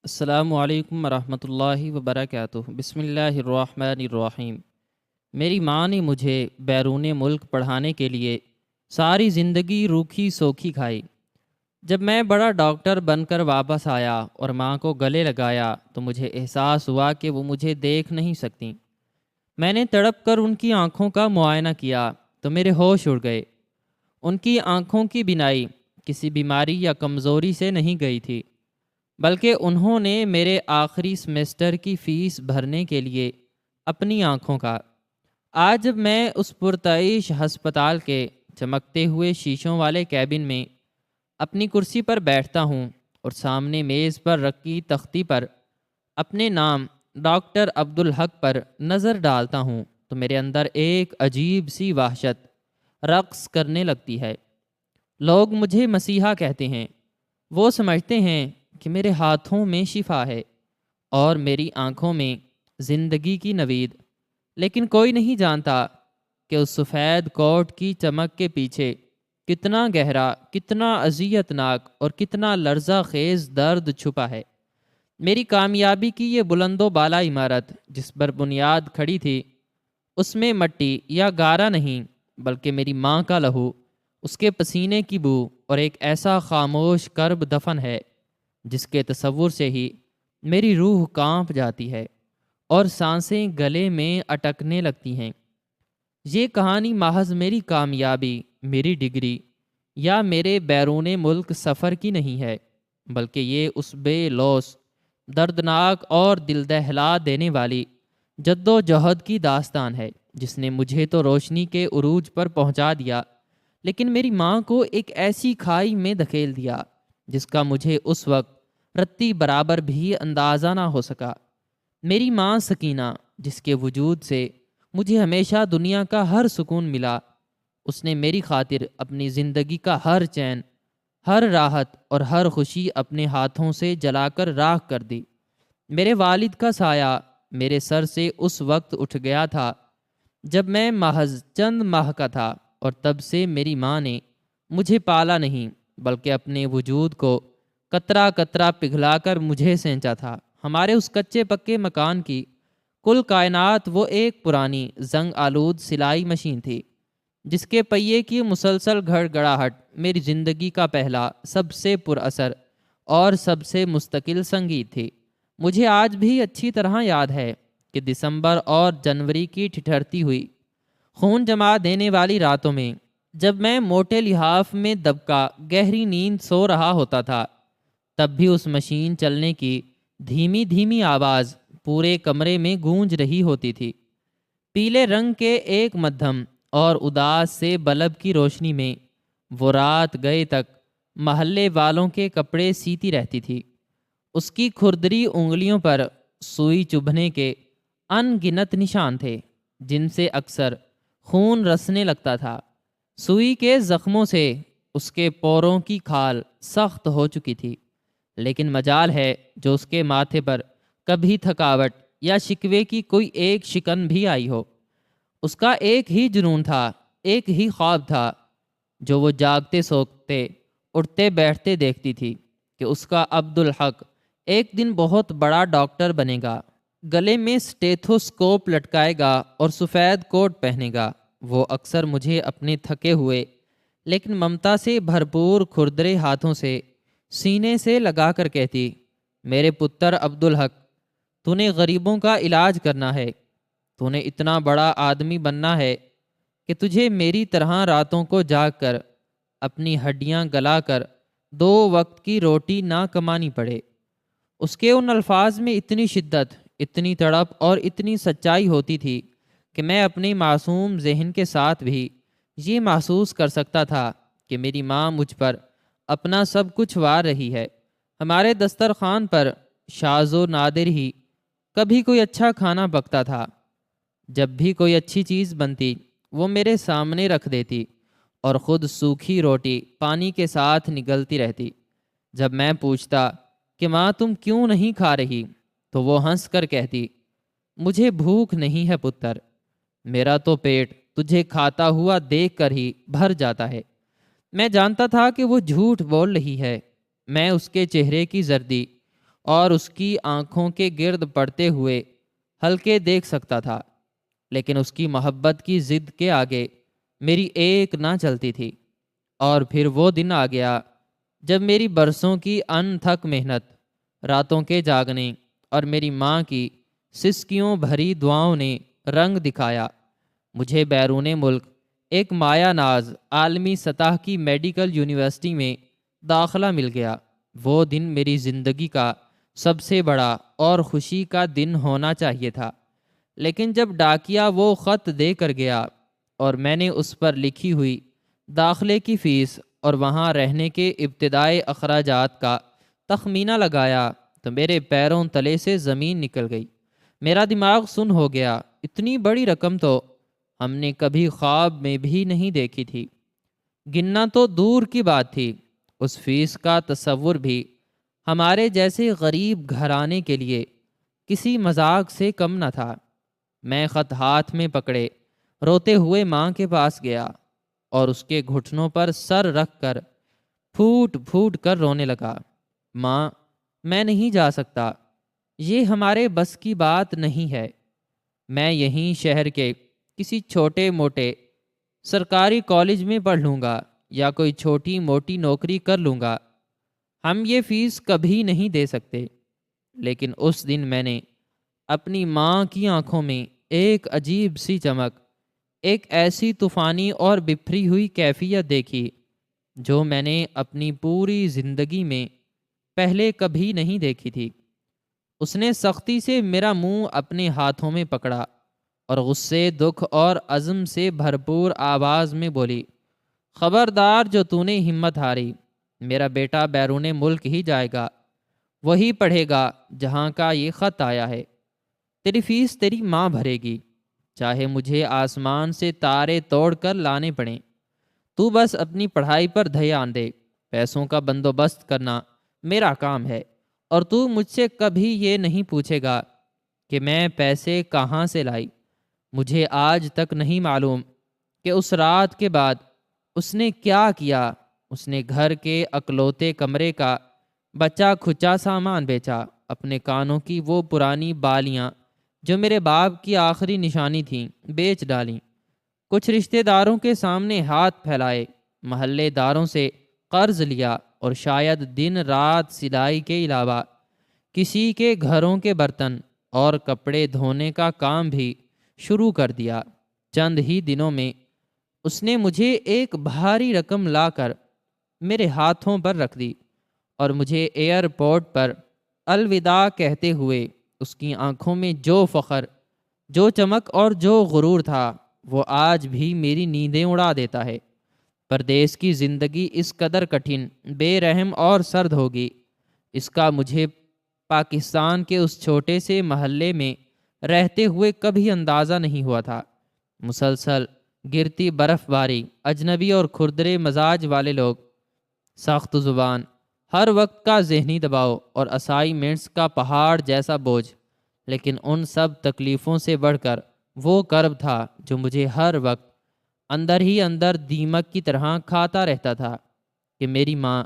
السلام علیکم ورحمۃ اللہ وبرکاتہ۔ بسم اللہ الرحمن الرحیم۔ میری ماں نے مجھے بیرون ملک پڑھانے کے لیے ساری زندگی روکھی سوکھی کھائی۔ جب میں بڑا ڈاکٹر بن کر واپس آیا اور ماں کو گلے لگایا تو مجھے احساس ہوا کہ وہ مجھے دیکھ نہیں سکتیں۔ میں نے تڑپ کر ان کی آنکھوں کا معائنہ کیا تو میرے ہوش اڑ گئے۔ ان کی آنکھوں کی بینائی کسی بیماری یا کمزوری سے نہیں گئی تھی، بلکہ انہوں نے میرے آخری سمیسٹر کی فیس بھرنے کے لیے اپنی آنکھوں کا۔ آج جب میں اس پرتعیش ہسپتال کے چمکتے ہوئے شیشوں والے کیبن میں اپنی کرسی پر بیٹھتا ہوں اور سامنے میز پر رکھی تختی پر اپنے نام ڈاکٹر عبدالحق پر نظر ڈالتا ہوں تو میرے اندر ایک عجیب سی وحشت رقص کرنے لگتی ہے۔ لوگ مجھے مسیحا کہتے ہیں۔ وہ سمجھتے ہیں کہ میرے ہاتھوں میں شفا ہے اور میری آنکھوں میں زندگی کی نوید، لیکن کوئی نہیں جانتا کہ اس سفید کوٹ کی چمک کے پیچھے کتنا گہرا، کتنا اذیت ناک اور کتنا لرزہ خیز درد چھپا ہے۔ میری کامیابی کی یہ بلند و بالا عمارت جس پر بنیاد کھڑی تھی، اس میں مٹی یا گارا نہیں بلکہ میری ماں کا لہو، اس کے پسینے کی بو اور ایک ایسا خاموش کرب دفن ہے جس کے تصور سے ہی میری روح کانپ جاتی ہے اور سانسیں گلے میں اٹکنے لگتی ہیں۔ یہ کہانی محض میری کامیابی، میری ڈگری یا میرے بیرون ملک سفر کی نہیں ہے، بلکہ یہ اس بے لوث، دردناک اور دل دہلا دینے والی جد و جہد کی داستان ہے جس نے مجھے تو روشنی کے عروج پر پہنچا دیا، لیکن میری ماں کو ایک ایسی کھائی میں دھکیل دیا جس کا مجھے اس وقت رتی برابر بھی اندازہ نہ ہو سکا۔ میری ماں سکینہ، جس کے وجود سے مجھے ہمیشہ دنیا کا ہر سکون ملا، اس نے میری خاطر اپنی زندگی کا ہر چین، ہر راحت اور ہر خوشی اپنے ہاتھوں سے جلا کر راکھ کر دی۔ میرے والد کا سایہ میرے سر سے اس وقت اٹھ گیا تھا جب میں محض چند ماہ کا تھا، اور تب سے میری ماں نے مجھے پالا نہیں بلکہ اپنے وجود کو قطرہ قطرہ پگھلا کر مجھے سینچا تھا۔ ہمارے اس کچے پکے مکان کی کل کائنات وہ ایک پرانی زنگ آلود سلائی مشین تھی جس کے پہیے کی مسلسل گھڑگڑاہٹ میری زندگی کا پہلا، سب سے پر اثر اور سب سے مستقل سنگیت تھی۔ مجھے آج بھی اچھی طرح یاد ہے کہ دسمبر اور جنوری کی ٹھٹھرتی ہوئی، خون جما دینے والی راتوں میں جب میں موٹے لحاف میں دبکا گہری نیند سو رہا ہوتا تھا، تب بھی اس مشین چلنے کی دھیمی دھیمی آواز پورے کمرے میں گونج رہی ہوتی تھی۔ پیلے رنگ کے ایک مدھم اور اداس سے بلب کی روشنی میں وہ رات گئے تک محلے والوں کے کپڑے سیتی رہتی تھی۔ اس کی کھردری انگلیوں پر سوئی چبھنے کے ان گنت نشان تھے جن سے اکثر خون رسنے لگتا تھا۔ سوئی کے زخموں سے اس کے پوروں کی کھال سخت ہو چکی تھی، لیکن مجال ہے جو اس کے ماتھے پر کبھی تھکاوٹ یا شکوے کی کوئی ایک شکن بھی آئی ہو۔ اس کا ایک ہی جنون تھا، ایک ہی خواب تھا جو وہ جاگتے سوتے، اٹھتے بیٹھتے دیکھتی تھی کہ اس کا عبدالحق ایک دن بہت بڑا ڈاکٹر بنے گا، گلے میں سٹیتھوسکوپ لٹکائے گا اور سفید کوٹ پہنے گا۔ وہ اکثر مجھے اپنے تھکے ہوئے لیکن ممتا سے بھرپور کھردرے ہاتھوں سے سینے سے لگا کر کہتی، میرے پتر عبدالحق، تو نے غریبوں کا علاج کرنا ہے، تو نے اتنا بڑا آدمی بننا ہے کہ تجھے میری طرح راتوں کو جاگ کر اپنی ہڈیاں گلا کر 2 وقت کی روٹی نہ کمانی پڑے۔ اس کے ان الفاظ میں اتنی شدت، اتنی تڑپ اور اتنی سچائی ہوتی تھی کہ میں اپنے معصوم ذہن کے ساتھ بھی یہ محسوس کر سکتا تھا کہ میری ماں مجھ پر اپنا سب کچھ وار رہی ہے۔ ہمارے دسترخوان پر شاذ و نادر ہی کبھی کوئی اچھا کھانا پکتا تھا۔ جب بھی کوئی اچھی چیز بنتی وہ میرے سامنے رکھ دیتی اور خود سوکھی روٹی پانی کے ساتھ نگلتی رہتی۔ جب میں پوچھتا کہ ماں تم کیوں نہیں کھا رہی تو وہ ہنس کر کہتی، مجھے بھوک نہیں ہے پتر، میرا تو پیٹ تجھے کھاتا ہوا دیکھ کر ہی بھر جاتا ہے۔ میں جانتا تھا کہ وہ جھوٹ بول رہی ہے۔ میں اس کے چہرے کی زردی اور اس کی آنکھوں کے گرد پڑتے ہوئے ہلکے دیکھ سکتا تھا، لیکن اس کی محبت کی ضد کے آگے میری ایک نہ چلتی تھی۔ اور پھر وہ دن آ گیا جب میری برسوں کی ان تھک محنت، راتوں کے جاگنے اور میری ماں کی سسکیوں بھری دعاؤں نے رنگ دکھایا۔ مجھے بیرون ملک ایک مایہ ناز عالمی سطح کی میڈیکل یونیورسٹی میں داخلہ مل گیا۔ وہ دن میری زندگی کا سب سے بڑا اور خوشی کا دن ہونا چاہیے تھا، لیکن جب ڈاکیا وہ خط دے کر گیا اور میں نے اس پر لکھی ہوئی داخلے کی فیس اور وہاں رہنے کے ابتدائی اخراجات کا تخمینہ لگایا تو میرے پیروں تلے سے زمین نکل گئی۔ میرا دماغ سن ہو گیا۔ اتنی بڑی رقم تو ہم نے کبھی خواب میں بھی نہیں دیکھی تھی۔ گننا تو دور کی بات تھی، اس فیس کا تصور بھی ہمارے جیسے غریب گھرانے کے لیے کسی مذاق سے کم نہ تھا۔ میں خط ہاتھ میں پکڑے روتے ہوئے ماں کے پاس گیا اور اس کے گھٹنوں پر سر رکھ کر پھوٹ پھوٹ کر رونے لگا۔ ماں، میں نہیں جا سکتا، یہ ہمارے بس کی بات نہیں ہے۔ میں یہیں شہر کے کسی چھوٹے موٹے سرکاری کالج میں پڑھ لوں گا یا کوئی چھوٹی موٹی نوکری کر لوں گا، ہم یہ فیس کبھی نہیں دے سکتے۔ لیکن اس دن میں نے اپنی ماں کی آنکھوں میں ایک عجیب سی چمک، ایک ایسی طوفانی اور بپھری ہوئی کیفیت دیکھی جو میں نے اپنی پوری زندگی میں پہلے کبھی نہیں دیکھی تھی۔ اس نے سختی سے میرا منہ اپنے ہاتھوں میں پکڑا اور غصے، دکھ اور عزم سے بھرپور آواز میں بولی، خبردار جو تو نے ہمت ہاری، میرا بیٹا بیرون ملک ہی جائے گا، وہی پڑھے گا جہاں کا یہ خط آیا ہے۔ تیری فیس تیری ماں بھرے گی، چاہے مجھے آسمان سے تارے توڑ کر لانے پڑیں۔ تو بس اپنی پڑھائی پر دھیان دے، پیسوں کا بندوبست کرنا میرا کام ہے، اور تو مجھ سے کبھی یہ نہیں پوچھے گا کہ میں پیسے کہاں سے لائی۔ مجھے آج تک نہیں معلوم کہ اس رات کے بعد اس نے کیا کیا۔ اس نے گھر کے اکلوتے کمرے کا بچا کھچا سامان بیچا، اپنے کانوں کی وہ پرانی بالیاں جو میرے باپ کی آخری نشانی تھیں بیچ ڈالیں، کچھ رشتہ داروں کے سامنے ہاتھ پھیلائے، محلے داروں سے قرض لیا، اور شاید دن رات سلائی کے علاوہ کسی کے گھروں کے برتن اور کپڑے دھونے کا کام بھی شروع کر دیا۔ چند ہی دنوں میں اس نے مجھے ایک بھاری رقم لا کر میرے ہاتھوں پر رکھ دی، اور مجھے ایئرپورٹ پر الوداع کہتے ہوئے اس کی آنکھوں میں جو فخر، جو چمک اور جو غرور تھا وہ آج بھی میری نیندیں اڑا دیتا ہے۔ پردیس کی زندگی اس قدر کٹھن، بے رحم اور سرد ہوگی، اس کا مجھے پاکستان کے اس چھوٹے سے محلے میں رہتے ہوئے کبھی اندازہ نہیں ہوا تھا۔ مسلسل گرتی برف باری، اجنبی اور کھردرے مزاج والے لوگ، سخت زبان، ہر وقت کا ذہنی دباؤ اور اسائنمنٹس کا پہاڑ جیسا بوجھ، لیکن ان سب تکلیفوں سے بڑھ کر وہ کرب تھا جو مجھے ہر وقت اندر ہی اندر دیمک کی طرح کھاتا رہتا تھا کہ میری ماں،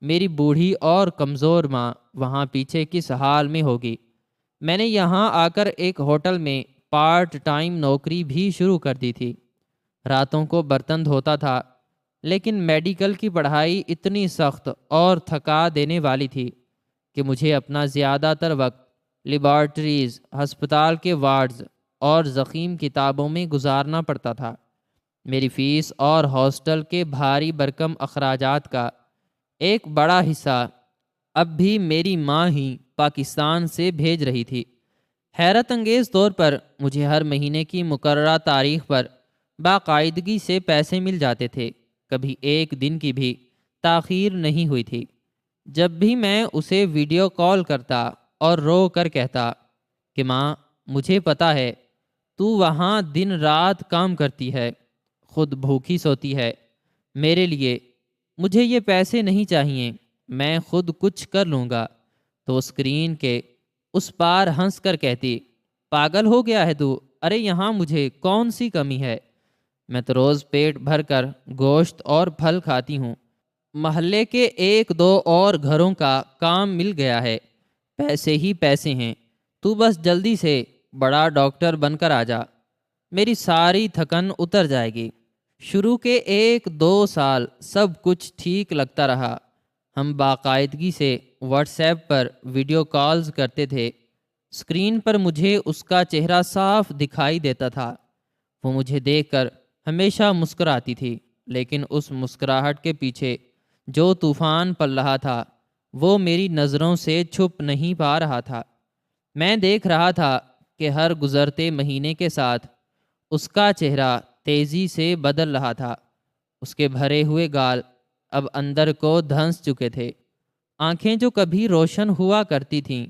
میری بوڑھی اور کمزور ماں وہاں پیچھے کس حال میں ہوگی۔ میں نے یہاں آ کر ایک ہوٹل میں پارٹ ٹائم نوکری بھی شروع کر دی تھی۔ راتوں کو برتن دھوتا تھا، لیکن میڈیکل کی پڑھائی اتنی سخت اور تھکا دینے والی تھی کہ مجھے اپنا زیادہ تر وقت لیبارٹریز، ہسپتال کے وارڈز اور ضخیم کتابوں میں گزارنا پڑتا تھا۔ میری فیس اور ہاسٹل کے بھاری بھرکم اخراجات کا ایک بڑا حصہ اب بھی میری ماں ہی پاکستان سے بھیج رہی تھی۔ حیرت انگیز طور پر مجھے ہر مہینے کی مقررہ تاریخ پر باقاعدگی سے پیسے مل جاتے تھے، کبھی ایک دن کی بھی تاخیر نہیں ہوئی تھی۔ جب بھی میں اسے ویڈیو کال کرتا اور رو کر کہتا کہ ماں، مجھے پتا ہے تو وہاں دن رات کام کرتی ہے، خود بھوکی سوتی ہے، میرے لیے مجھے یہ پیسے نہیں چاہیے، میں خود کچھ کر لوں گا، تو اسکرین کے اس پار ہنس کر کہتی، پاگل ہو گیا ہے تو، ارے یہاں مجھے کون سی کمی ہے، میں تو روز پیٹ بھر کر گوشت اور پھل کھاتی ہوں، محلے کے ایک دو اور گھروں کا کام مل گیا ہے، پیسے ہی پیسے ہیں، تو بس جلدی سے بڑا ڈاکٹر بن کر آ جا، میری ساری تھکن اتر جائے گی۔ شروع کے 1-2 سال سب کچھ ٹھیک لگتا رہا۔ ہم باقاعدگی سے واٹس ایپ پر ویڈیو کالز کرتے تھے۔ اسکرین پر مجھے اس کا چہرہ صاف دکھائی دیتا تھا۔ وہ مجھے دیکھ کر ہمیشہ مسکراتی تھی، لیکن اس مسکراہٹ کے پیچھے جو طوفان پل رہا تھا وہ میری نظروں سے چھپ نہیں پا رہا تھا۔ میں دیکھ رہا تھا کہ ہر گزرتے مہینے کے ساتھ اس کا چہرہ تیزی سے بدل رہا تھا۔ اس کے بھرے ہوئے گال اب اندر کو دھنس چکے تھے۔ آنکھیں جو کبھی روشن ہوا کرتی تھیں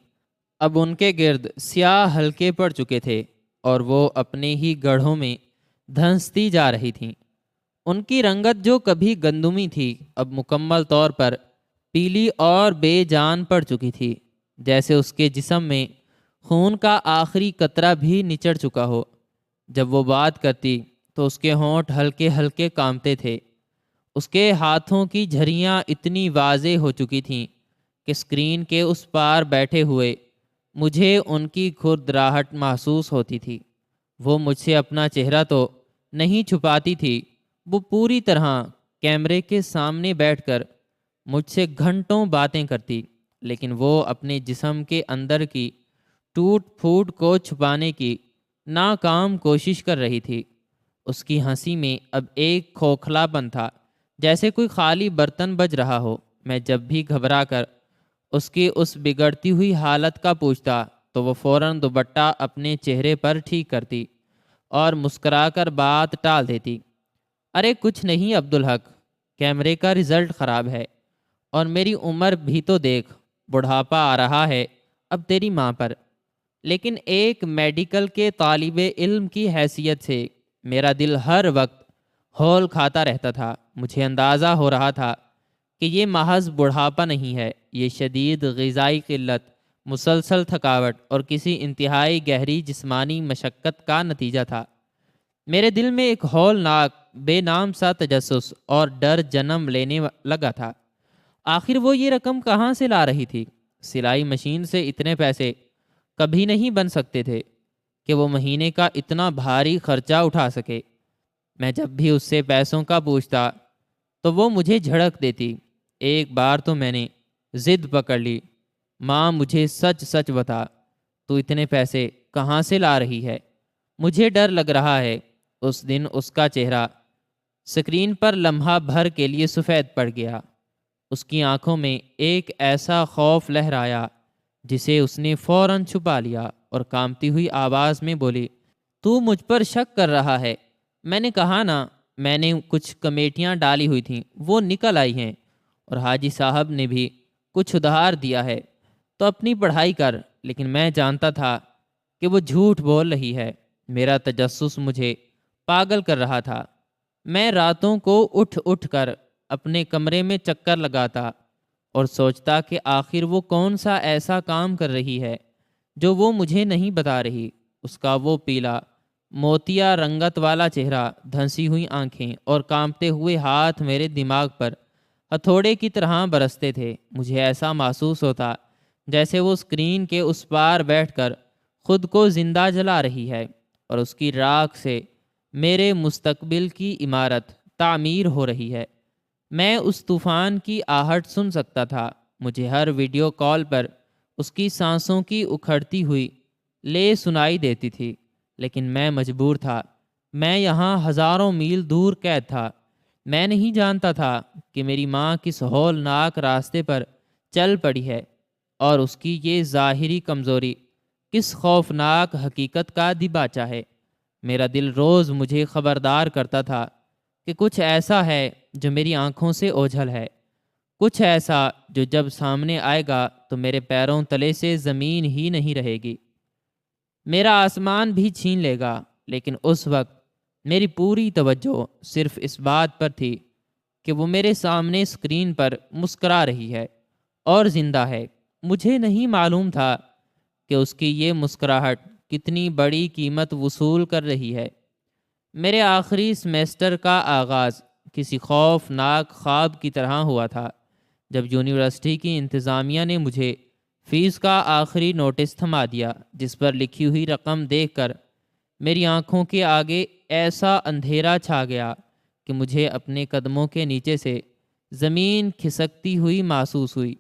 اب ان کے گرد سیاہ ہلکے پڑ چکے تھے اور وہ اپنے ہی گڑھوں میں دھنستی جا رہی تھیں۔ ان کی رنگت جو کبھی گندمی تھی اب مکمل طور پر پیلی اور بے جان پڑ چکی تھی، جیسے اس کے جسم میں خون کا آخری قطرہ بھی نچڑ چکا ہو۔ جب وہ بات کرتی تو اس کے ہونٹ ہلکے ہلکے کانپتے تھے۔ اس کے ہاتھوں کی جھریاں اتنی واضح ہو چکی تھیں کہ اسکرین کے اس پار بیٹھے ہوئے مجھے ان کی کھردراہٹ محسوس ہوتی تھی۔ وہ مجھ سے اپنا چہرہ تو نہیں چھپاتی تھی، وہ پوری طرح کیمرے کے سامنے بیٹھ کر مجھ سے گھنٹوں باتیں کرتی، لیکن وہ اپنے جسم کے اندر کی ٹوٹ پھوٹ کو چھپانے کی ناکام کوشش کر رہی تھی۔ اس کی ہنسی میں اب ایک کھوکھلا پن تھا، جیسے کوئی خالی برتن بج رہا ہو۔ میں جب بھی گھبرا کر اس کی اس بگڑتی ہوئی حالت کا پوچھتا تو وہ فوراً دوپٹہ اپنے چہرے پر ٹھیک کرتی اور مسکرا کر بات ٹال دیتی۔ ارے کچھ نہیں عبدالحق، کیمرے کا رزلٹ خراب ہے، اور میری عمر بھی تو دیکھ، بڑھاپا آ رہا ہے اب تیری ماں پر۔ لیکن ایک میڈیکل کے طالب علم کی حیثیت سے میرا دل ہر وقت ہول کھاتا رہتا تھا۔ مجھے اندازہ ہو رہا تھا کہ یہ محض بڑھاپا نہیں ہے، یہ شدید غذائی قلت، مسلسل تھکاوٹ اور کسی انتہائی گہری جسمانی مشقت کا نتیجہ تھا۔ میرے دل میں ایک ہولناک بے نام سا تجسس اور ڈر جنم لینے لگا تھا۔ آخر وہ یہ رقم کہاں سے لا رہی تھی؟ سلائی مشین سے اتنے پیسے کبھی نہیں بن سکتے تھے کہ وہ مہینے کا اتنا بھاری خرچہ اٹھا سکے۔ میں جب بھی اس سے پیسوں کا پوچھتا تو وہ مجھے جھڑک دیتی۔ ایک بار تو میں نے ضد پکڑ لی، ماں مجھے سچ سچ بتا، تو اتنے پیسے کہاں سے لا رہی ہے؟ مجھے ڈر لگ رہا ہے۔ اس دن اس کا چہرہ سکرین پر لمحہ بھر کے لیے سفید پڑ گیا۔ اس کی آنکھوں میں ایک ایسا خوف لہرایا جسے اس نے فوراً چھپا لیا اور کانپتی ہوئی آواز میں بولی، تو مجھ پر شک کر رہا ہے؟ میں نے کہا نا، میں نے کچھ کمیٹیاں ڈالی ہوئی تھیں، وہ نکل آئی ہیں، اور حاجی صاحب نے بھی کچھ ادھار دیا ہے، تو اپنی پڑھائی کر۔ لیکن میں جانتا تھا کہ وہ جھوٹ بول رہی ہے۔ میرا تجسس مجھے پاگل کر رہا تھا۔ میں راتوں کو اٹھ اٹھ کر اپنے کمرے میں چکر لگاتا اور سوچتا کہ آخر وہ کون سا ایسا کام کر رہی ہے جو وہ مجھے نہیں بتا رہی۔ اس کا وہ پیلا موتیا رنگت والا چہرہ، دھنسی ہوئی آنکھیں اور کانپتے ہوئے ہاتھ میرے دماغ پر ہتھوڑے کی طرح برستے تھے۔ مجھے ایسا محسوس ہوتا جیسے وہ اسکرین کے اس پار بیٹھ کر خود کو زندہ جلا رہی ہے اور اس کی راکھ سے میرے مستقبل کی عمارت تعمیر ہو رہی ہے۔ میں اس طوفان کی آہٹ سن سکتا تھا۔ مجھے ہر ویڈیو کال پر اس کی سانسوں کی اکھڑتی ہوئی لے سنائی دیتی تھی، لیکن میں مجبور تھا۔ میں یہاں ہزاروں میل دور قید تھا۔ میں نہیں جانتا تھا کہ میری ماں کس ہولناک راستے پر چل پڑی ہے اور اس کی یہ ظاہری کمزوری کس خوفناک حقیقت کا دیباچہ ہے۔ میرا دل روز مجھے خبردار کرتا تھا کہ کچھ ایسا ہے جو میری آنکھوں سے اوجھل ہے، کچھ ایسا جو جب سامنے آئے گا تو میرے پیروں تلے سے زمین ہی نہیں رہے گی، میرا آسمان بھی چھین لے گا۔ لیکن اس وقت میری پوری توجہ صرف اس بات پر تھی کہ وہ میرے سامنے اسکرین پر مسکرا رہی ہے اور زندہ ہے۔ مجھے نہیں معلوم تھا کہ اس کی یہ مسکراہٹ کتنی بڑی قیمت وصول کر رہی ہے۔ میرے آخری سیمیسٹر کا آغاز کسی خوفناک خواب کی طرح ہوا تھا، جب یونیورسٹی کی انتظامیہ نے مجھے فیس کا آخری نوٹس تھما دیا، جس پر لکھی ہوئی رقم دیکھ کر میری آنکھوں کے آگے ایسا اندھیرا چھا گیا کہ مجھے اپنے قدموں کے نیچے سے زمین کھسکتی ہوئی محسوس ہوئی۔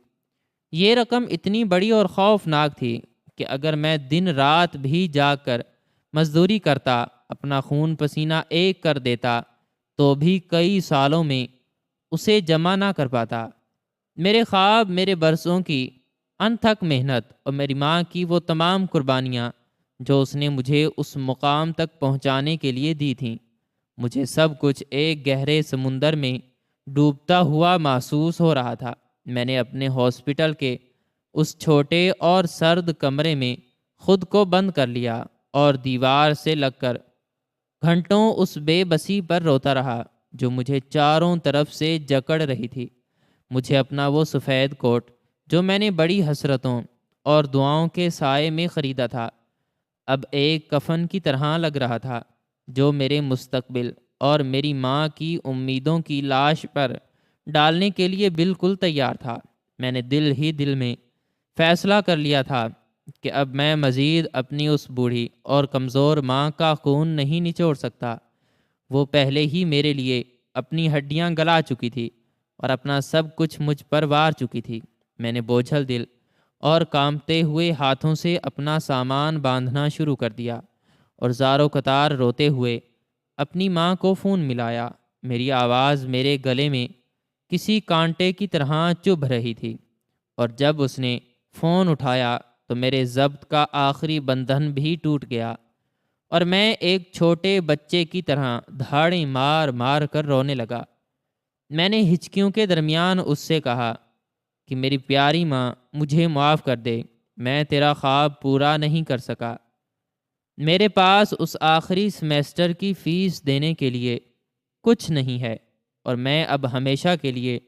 یہ رقم اتنی بڑی اور خوفناک تھی کہ اگر میں دن رات بھی جاگ کر مزدوری کرتا، اپنا خون پسینہ ایک کر دیتا، تو بھی کئی سالوں میں اسے جمع نہ کر پاتا۔ میرے خواب، میرے برسوں کی انتھک محنت اور میری ماں کی وہ تمام قربانیاں جو اس نے مجھے اس مقام تک پہنچانے کے لیے دی تھیں، مجھے سب کچھ ایک گہرے سمندر میں ڈوبتا ہوا محسوس ہو رہا تھا۔ میں نے اپنے ہاسپٹل کے اس چھوٹے اور سرد کمرے میں خود کو بند کر لیا اور دیوار سے لگ کر گھنٹوں اس بے بسی پر روتا رہا جو مجھے چاروں طرف سے جکڑ رہی تھی۔ مجھے اپنا وہ سفید کوٹ جو میں نے بڑی حسرتوں اور دعاؤں کے سائے میں خریدا تھا، اب ایک کفن کی طرح لگ رہا تھا جو میرے مستقبل اور میری ماں کی امیدوں کی لاش پر ڈالنے کے لیے بالکل تیار تھا۔ میں نے دل ہی دل میں فیصلہ کر لیا تھا کہ اب میں مزید اپنی اس بوڑھی اور کمزور ماں کا خون نہیں نچوڑ سکتا۔ وہ پہلے ہی میرے لیے اپنی ہڈیاں گلا چکی تھی اور اپنا سب کچھ مجھ پر وار چکی تھی۔ میں نے بوجھل دل اور کانپتے ہوئے ہاتھوں سے اپنا سامان باندھنا شروع کر دیا اور زارو قطار روتے ہوئے اپنی ماں کو فون ملایا۔ میری آواز میرے گلے میں کسی کانٹے کی طرح چبھ رہی تھی، اور جب اس نے فون اٹھایا تو میرے ضبط کا آخری بندھن بھی ٹوٹ گیا اور میں ایک چھوٹے بچے کی طرح دھاڑیں مار مار کر رونے لگا۔ میں نے ہچکیوں کے درمیان اس سے کہا کہ میری پیاری ماں، مجھے معاف کر دے، میں تیرا خواب پورا نہیں کر سکا۔ میرے پاس اس آخری سیمیسٹر کی فیس دینے کے لیے کچھ نہیں ہے اور میں اب ہمیشہ کے لیے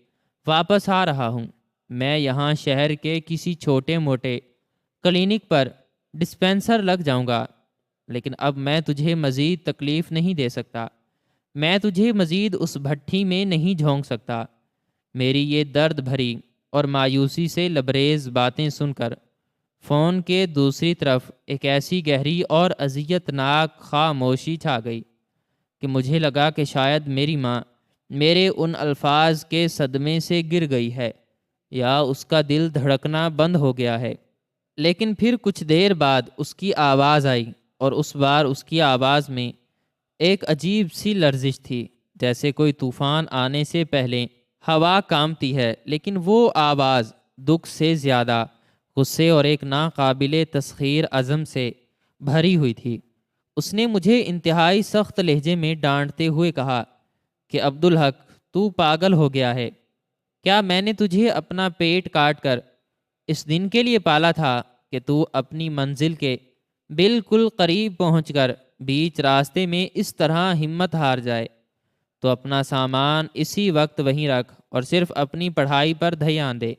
واپس آ رہا ہوں۔ میں یہاں شہر کے کسی چھوٹے موٹے کلینک پر ڈسپینسر لگ جاؤں گا، لیکن اب میں تجھے مزید تکلیف نہیں دے سکتا۔ میں تجھے مزید اس بھٹی میں نہیں جھونک سکتا۔ میری یہ درد بھری اور مایوسی سے لبریز باتیں سن کر فون کے دوسری طرف ایک ایسی گہری اور اذیت ناک خاموشی چھا گئی کہ مجھے لگا کہ شاید میری ماں میرے ان الفاظ کے صدمے سے گر گئی ہے یا اس کا دل دھڑکنا بند ہو گیا ہے۔ لیکن پھر کچھ دیر بعد اس کی آواز آئی، اور اس بار اس کی آواز میں ایک عجیب سی لرزش تھی، جیسے کوئی طوفان آنے سے پہلے ہوا کانپتی ہے، لیکن وہ آواز دکھ سے زیادہ غصے اور ایک ناقابل تسخیر عزم سے بھری ہوئی تھی۔ اس نے مجھے انتہائی سخت لہجے میں ڈانٹتے ہوئے کہا کہ عبدالحق، تو پاگل ہو گیا ہے۔ کیا میں نے تجھے اپنا پیٹ کاٹ کر اس دن کے لیے پالا تھا کہ تو اپنی منزل کے بالکل قریب پہنچ کر بیچ راستے میں اس طرح ہمت ہار جائے؟ تو اپنا سامان اسی وقت وہیں رکھ اور صرف اپنی پڑھائی پر دھیان دے۔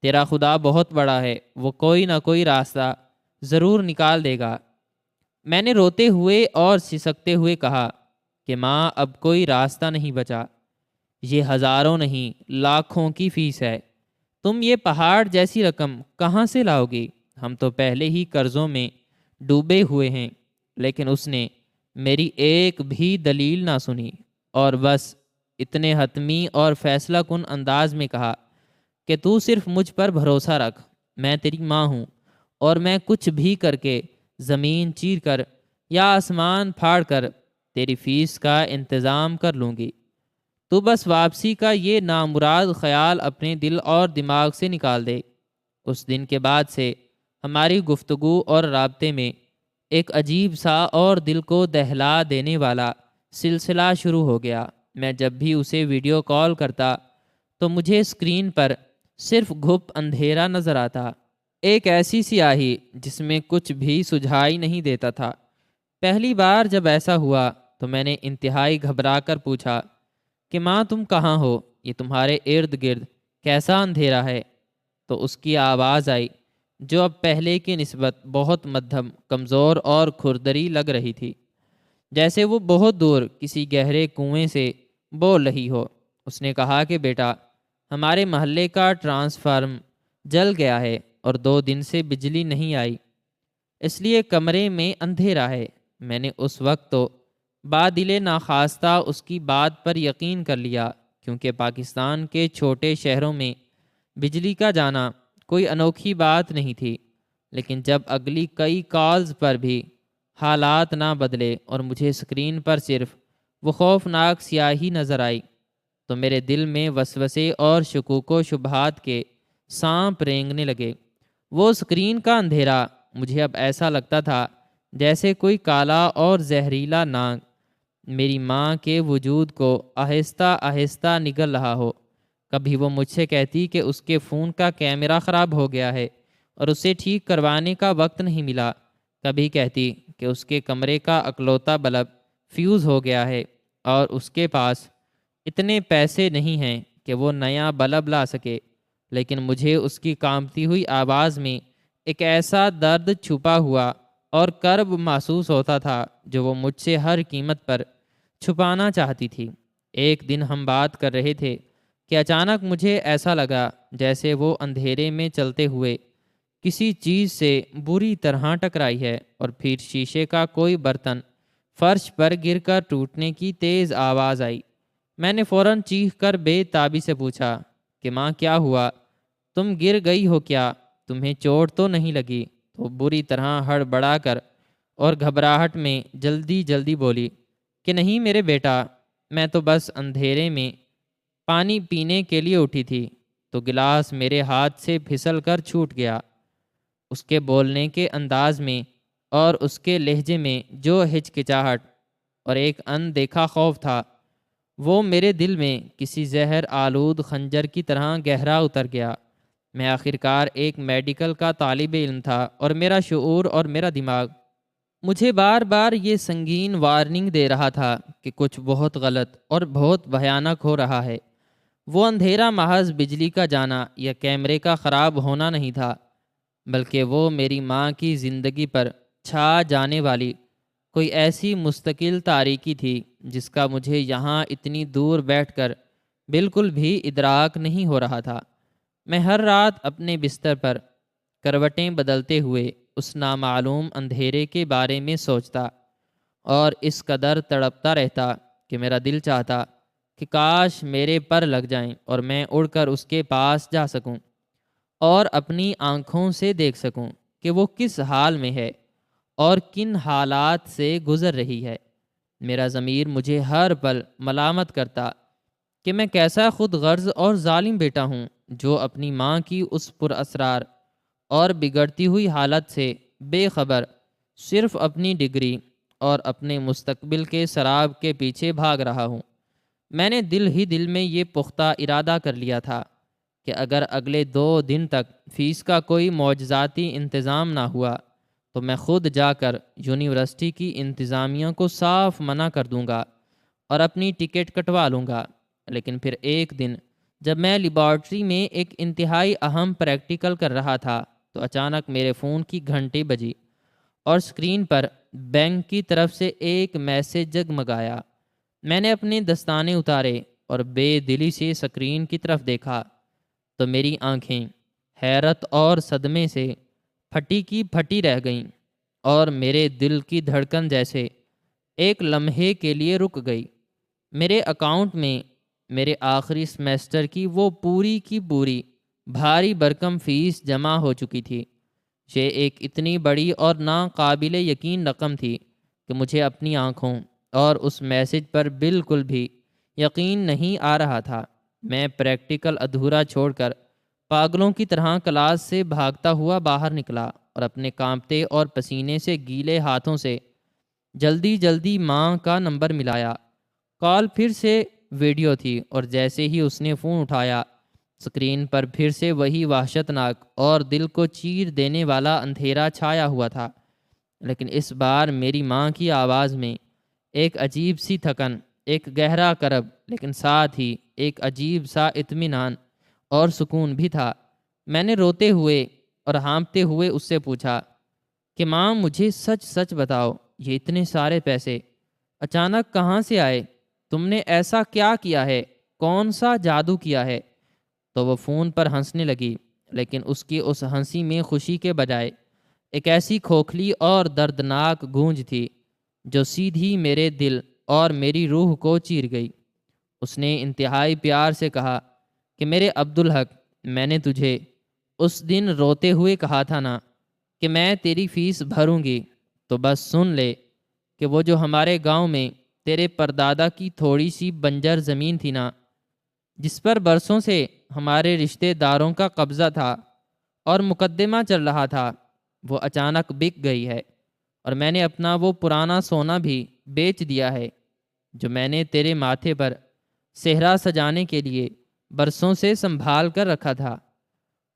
تیرا خدا بہت بڑا ہے، وہ کوئی نہ کوئی راستہ ضرور نکال دے گا۔ میں نے روتے ہوئے اور سسکتے ہوئے کہا کہ ماں، اب کوئی راستہ نہیں بچا۔ یہ ہزاروں نہیں، لاکھوں کی فیس ہے۔ تم یہ پہاڑ جیسی رقم کہاں سے لاؤ گی؟ ہم تو پہلے ہی قرضوں میں ڈوبے ہوئے ہیں۔ لیکن اس نے میری ایک بھی دلیل نہ سنی اور بس اتنے حتمی اور فیصلہ کن انداز میں کہا کہ تو صرف مجھ پر بھروسہ رکھ، میں تیری ماں ہوں اور میں کچھ بھی کر کے، زمین چیر کر یا آسمان پھاڑ کر تیری فیس کا انتظام کر لوں گی۔ تو بس واپسی کا یہ نامراد خیال اپنے دل اور دماغ سے نکال دے۔ اس دن کے بعد سے ہماری گفتگو اور رابطے میں ایک عجیب سا اور دل کو دہلا دینے والا سلسلہ شروع ہو گیا۔ میں جب بھی اسے ویڈیو کال کرتا تو مجھے اسکرین پر صرف گھپ اندھیرا نظر آتا، ایک ایسی سیاہی جس میں کچھ بھی سجھائی نہیں دیتا تھا۔ پہلی بار جب ایسا ہوا تو میں نے انتہائی گھبرا کر پوچھا کہ ماں، تم کہاں ہو؟ یہ تمہارے ارد گرد کیسا اندھیرا ہے؟ تو اس کی آواز آئی، جو اب پہلے کی نسبت بہت مدھم، کمزور اور کھردری لگ رہی تھی، جیسے وہ بہت دور کسی گہرے کنویں سے بول رہی ہو۔ اس نے کہا کہ بیٹا، ہمارے محلے کا ٹرانسفارم جل گیا ہے اور 2 دن سے بجلی نہیں آئی، اس لیے کمرے میں اندھیرا ہے۔ میں نے اس وقت تو بادل ناخواستہ اس کی بات پر یقین کر لیا، کیونکہ پاکستان کے چھوٹے شہروں میں بجلی کا جانا کوئی انوکھی بات نہیں تھی۔ لیکن جب اگلی کئی کالز پر بھی حالات نہ بدلے اور مجھے اسکرین پر صرف وہ خوفناک سیاہی نظر آئی، تو میرے دل میں وسوسے اور شکوک و شبہات کے سانپ رینگنے لگے۔ وہ اسکرین کا اندھیرا مجھے اب ایسا لگتا تھا جیسے کوئی کالا اور زہریلا ناگ میری ماں کے وجود کو آہستہ آہستہ نگل رہا ہو۔ کبھی وہ مجھ سے کہتی کہ اس کے فون کا کیمرہ خراب ہو گیا ہے اور اسے ٹھیک کروانے کا وقت نہیں ملا، کبھی کہتی کہ اس کے کمرے کا اکلوتا بلب فیوز ہو گیا ہے اور اس کے پاس اتنے پیسے نہیں ہیں کہ وہ نیا بلب لا سکے۔ لیکن مجھے اس کی کانپتی ہوئی آواز میں ایک ایسا درد چھپا ہوا اور کرب محسوس ہوتا تھا جو وہ مجھ سے ہر قیمت پر چھپانا چاہتی تھی۔ ایک دن ہم بات کر رہے تھے کہ اچانک مجھے ایسا لگا جیسے وہ اندھیرے میں چلتے ہوئے کسی چیز سے بری طرح ٹکرائی ہے، اور پھر شیشے کا کوئی برتن فرش پر گر کر ٹوٹنے کی تیز آواز آئی۔ میں نے فوراً چیخ کر بے تابی سے پوچھا کہ ماں کیا ہوا؟ تم گر گئی ہو کیا؟ تمہیں چوٹ تو نہیں لگی؟ تو بری طرح ہڑبڑا کر اور گھبراہٹ میں جلدی جلدی بولی کہ نہیں میرے بیٹا، میں تو بس اندھیرے میں پانی پینے کے لیے اٹھی تھی تو گلاس میرے ہاتھ سے پھسل کر چھوٹ گیا۔ اس کے بولنے کے انداز میں اور اس کے لہجے میں جو ہچکچاہٹ اور ایک اندیکھا خوف تھا، وہ میرے دل میں کسی زہر آلود خنجر کی طرح گہرا اتر گیا۔ میں آخرکار ایک میڈیکل کا طالب علم تھا، اور میرا شعور اور میرا دماغ مجھے بار بار یہ سنگین وارننگ دے رہا تھا کہ کچھ بہت غلط اور بہت بھیانک ہو رہا ہے۔ وہ اندھیرا محض بجلی کا جانا یا کیمرے کا خراب ہونا نہیں تھا، بلکہ وہ میری ماں کی زندگی پر چھا جانے والی کوئی ایسی مستقل تاریکی تھی جس کا مجھے یہاں اتنی دور بیٹھ کر بالکل بھی ادراک نہیں ہو رہا تھا۔ میں ہر رات اپنے بستر پر کروٹیں بدلتے ہوئے اس نامعلوم اندھیرے کے بارے میں سوچتا اور اس قدر تڑپتا رہتا کہ میرا دل چاہتا کہ کاش میرے پر لگ جائیں اور میں اڑ کر اس کے پاس جا سکوں اور اپنی آنکھوں سے دیکھ سکوں کہ وہ کس حال میں ہے اور کن حالات سے گزر رہی ہے۔ میرا ضمیر مجھے ہر پل ملامت کرتا کہ میں کیسا خود غرض اور ظالم بیٹا ہوں جو اپنی ماں کی اس پر اسرار اور بگڑتی ہوئی حالت سے بے خبر صرف اپنی ڈگری اور اپنے مستقبل کے سراب کے پیچھے بھاگ رہا ہوں۔ میں نے دل ہی دل میں یہ پختہ ارادہ کر لیا تھا کہ اگر اگلے 2 دن تک فیس کا کوئی معجزاتی انتظام نہ ہوا تو میں خود جا کر یونیورسٹی کی انتظامیہ کو صاف منع کر دوں گا اور اپنی ٹکٹ کٹوا لوں گا۔ لیکن پھر ایک دن جب میں لیبارٹری میں ایک انتہائی اہم پریکٹیکل کر رہا تھا تو اچانک میرے فون کی گھنٹی بجی اور اسکرین پر بینک کی طرف سے ایک میسج جگمگایا۔ میں نے اپنے دستانے اتارے اور بے دلی سے اسکرین کی طرف دیکھا تو میری آنکھیں حیرت اور صدمے سے پھٹی کی پھٹی رہ گئیں، اور میرے دل کی دھڑکن جیسے ایک لمحے کے لیے رک گئی۔ میرے اکاؤنٹ میں میرے آخری سمیسٹر کی وہ پوری کی پوری بھاری بھرکم فیس جمع ہو چکی تھی۔ یہ ایک اتنی بڑی اور ناقابل یقین رقم تھی کہ مجھے اپنی آنکھوں اور اس میسج پر بالکل بھی یقین نہیں آ رہا تھا۔ میں پریکٹیکل ادھورا چھوڑ کر پاگلوں کی طرح کلاس سے بھاگتا ہوا باہر نکلا اور اپنے کانپتے اور پسینے سے گیلے ہاتھوں سے جلدی جلدی ماں کا نمبر ملایا۔ کال پھر سے ویڈیو تھی، اور جیسے ہی اس نے فون اٹھایا اسکرین پر پھر سے وہی وحشتناک اور دل کو چیر دینے والا اندھیرا چھایا ہوا تھا۔ لیکن اس بار میری ماں کی آواز میں ایک عجیب سی تھکن، ایک گہرا کرب، لیکن ساتھ ہی ایک عجیب سا اطمینان اور سکون بھی تھا۔ میں نے روتے ہوئے اور ہانپتے ہوئے اس سے پوچھا کہ ماں مجھے سچ سچ بتاؤ، یہ اتنے سارے پیسے اچانک کہاں سے آئے؟ تم نے ایسا کیا کیا ہے؟ کون سا جادو کیا ہے؟ تو وہ فون پر ہنسنے لگی لیکن اس کی اس ہنسی میں خوشی کے بجائے ایک ایسی کھوکھلی اور دردناک گونج تھی جو سیدھی میرے دل اور میری روح کو چیر گئی۔ اس نے انتہائی پیار سے کہا کہ میرے عبدالحق، میں نے تجھے اس دن روتے ہوئے کہا تھا نا کہ میں تیری فیس بھروں گی، تو بس سن لے کہ وہ جو ہمارے گاؤں میں تیرے پردادا کی تھوڑی سی بنجر زمین تھی نا، جس پر برسوں سے ہمارے رشتہ داروں کا قبضہ تھا اور مقدمہ چل رہا تھا، وہ اچانک بک گئی ہے، اور میں نے اپنا وہ پرانا سونا بھی بیچ دیا ہے جو میں نے تیرے ماتھے پر صحرا سجانے کے لیے برسوں سے سنبھال کر رکھا تھا۔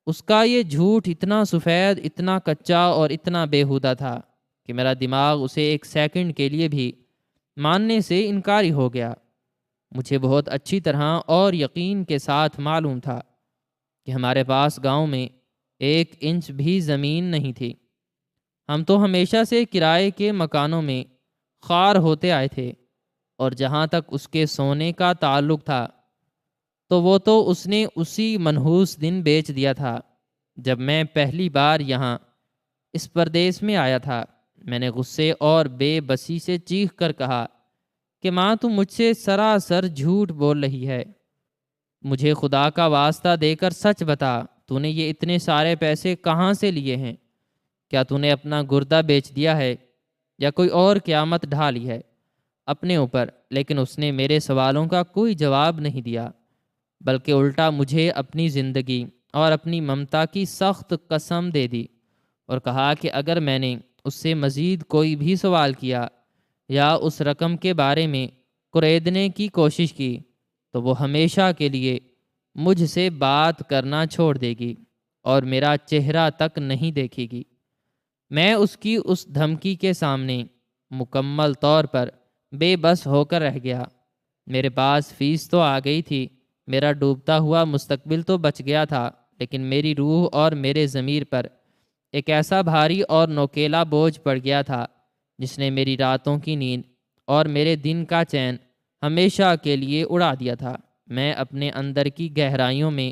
اس کا یہ جھوٹ اتنا سفید، اتنا کچا اور اتنا بیہودہ تھا کہ میرا دماغ اسے ایک سیکنڈ کے لیے بھی ماننے سے انکاری ہو گیا۔ مجھے بہت اچھی طرح اور یقین کے ساتھ معلوم تھا کہ ہمارے پاس گاؤں میں 1 انچ بھی زمین نہیں تھی۔ ہم تو ہمیشہ سے کرائے کے مکانوں میں خوار ہوتے آئے تھے، اور جہاں تک اس کے سونے کا تعلق تھا تو وہ تو اس نے اسی منحوس دن بیچ دیا تھا جب میں پہلی بار یہاں اس پردیس میں آیا تھا۔ میں نے غصے اور بے بسی سے چیخ کر کہا کہ ماں، تم مجھ سے سراسر جھوٹ بول رہی ہے۔ مجھے خدا کا واسطہ دے کر سچ بتا، تو نے یہ اتنے سارے پیسے کہاں سے لیے ہیں؟ کیا تو نے اپنا گردہ بیچ دیا ہے یا کوئی اور قیامت ڈھا لی ہے اپنے اوپر؟ لیکن اس نے میرے سوالوں کا کوئی جواب نہیں دیا، بلکہ الٹا مجھے اپنی زندگی اور اپنی ممتا کی سخت قسم دے دی اور کہا کہ اگر میں نے اس سے مزید کوئی بھی سوال کیا یا اس رقم کے بارے میں کریدنے کی کوشش کی تو وہ ہمیشہ کے لیے مجھ سے بات کرنا چھوڑ دے گی اور میرا چہرہ تک نہیں دیکھے گی۔ میں اس کی اس دھمکی کے سامنے مکمل طور پر بے بس ہو کر رہ گیا۔ میرے پاس فیس تو آ گئی تھی، میرا ڈوبتا ہوا مستقبل تو بچ گیا تھا، لیکن میری روح اور میرے ضمیر پر ایک ایسا بھاری اور نوکیلا بوجھ پڑ گیا تھا جس نے میری راتوں کی نیند اور میرے دن کا چین ہمیشہ کے لیے اڑا دیا تھا۔ میں اپنے اندر کی گہرائیوں میں